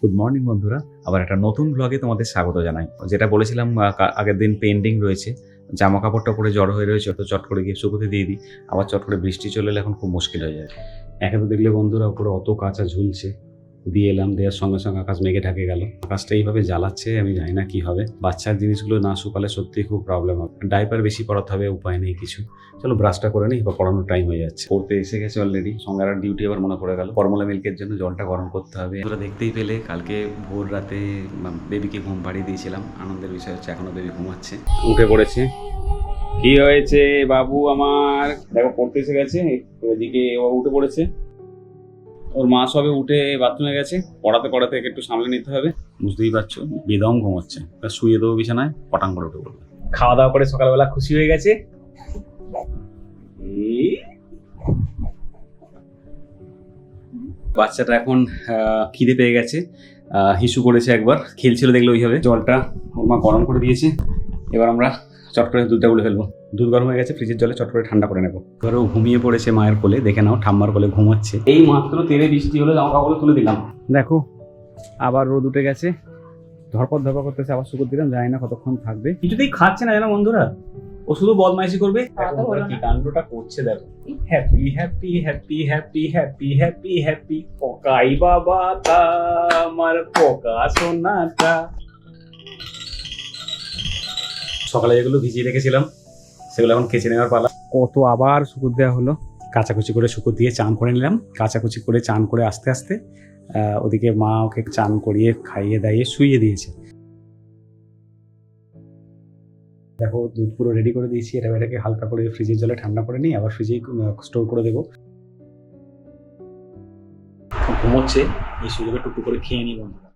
Good morning বন্ধুরা, আবার একটা নতুন ব্লগে তোমাদের স্বাগত জানাই। যেটা বলেছিলাম আগের দিন পেন্ডিং রয়েছে, জামা কাপড়টা পরে জড়ো হয়ে রয়েছে, তো চট করে গিয়ে শুকোতে দিয়ে দিই। আবার চট করে বৃষ্টি চলে এলে এখন খুব মুশকিল হয়ে যায়। একে তো দেখলে বন্ধুরা উপরে অত কাঁচা ঝুলছে, দিয়ে এলাম, দেওয়ার সঙ্গে সঙ্গে আকাশ মেঘে ঢাকে গেল। আকাশটা এইভাবে জ্বালাচ্ছে, আমি জানি না কি হবে। বাচ্চার জিনিসগুলো না শুকালে সত্যি খুব প্রবলেম হবে। ডাইপার বেশি পরাতে হবে, উপায় নেই কিছু। চলো ব্রাশটা করে নিই, বা পড়ানোর টাইম হয়ে যাচ্ছে। পড়তে এসে গেছে অলরেডি, সঙ্গে আর ডিউটি আবার মনে পড়ে গেল। ফর্মুলা মিল্কের জন্য জলটা গরম করতে হবে। তোমরা দেখতেই পেলে কালকে ভোর রাতে বেবিকে ঘুম পাড়িয়ে দিয়েছিলাম। আনন্দের বিষয় হচ্ছে এখনো বেবি ঘুমাচ্ছে, উঠে পড়েছে। কি হয়েছে বাবু আমার? দেখো পড়তে এসে গেছে, ওইদিকে ও উঠে পড়েছে। ওর মা সবে উঠে বাথরুমে গেছে, পড়াতে পড়াতে একটু সামলে নিতে হবে। বুঝতেই পারছো, বেদম ঘুমোচ্ছে। শুয়ে দেবো বিছানায়, পটাং করে উঠে পড়বে। খাওয়া দাওয়া করে সকালবেলা খুশি হয়ে গেছে। বাচ্চাটা এখন খিদে পেয়ে গেছে, হিসু করেছে, একবার খেলছিল দেখলে ওইভাবে। জলটা ওর মা গরম করে দিয়েছে, এবার আমরা চট করে দুধটা গুলে ফেলবো। দুধ গরম হয়ে গেছে, ফ্রিজের জলে চট করে ঠান্ডা করে নেবো। এবারও ঘুমিয়ে পড়েছে মায়ের কোলে, দেখে নাও ঠাম্মার কোলে ঘুমাচ্ছে। এই মাত্র তেরে বৃষ্টি হলো, জামা কাপড় তুলে দিলাম। দেখো আবার রোদ উঠে গেছে, ধরপর করতেছে, আবার শুকুর দিলাম, জানি না কতক্ষণ থাকবে। কিছুতেই খাচ্ছে না জানো বন্ধুরা, ও শুধু বদমাইশি করবে। কি কাণ্ডটা করছে দেখো। Happy happy happy happy happy happy happy পকাই বাবা তা আমার পোকা সোনাটা। সকালে যেগুলো ভিজিয়ে রেখেছিলাম সেগুলো এখন কেচে নেওয়ার পালা। কত আবার শুকুর দেওয়া হলো। কাচাকুচি করে শুকুর দিয়ে চান করে নিলাম। কাচাকুচি করে চান করে আস্তে আস্তে ওদিকে মা ওকে চান করিয়ে খাইয়ে দাইয়ে শুইয়ে দিয়েছে। দেখো দুধ পুরো রেডি করে দিয়েছি। এটাকে হালকা করে ফ্রিজের জলে ঠান্ডা করে নিই, আবার ফ্রিজেই স্টোর করে দেবো। ঘুমোচ্ছে, এই সুযোগে টুকটু করে খেয়ে নিই বন্ধুরা।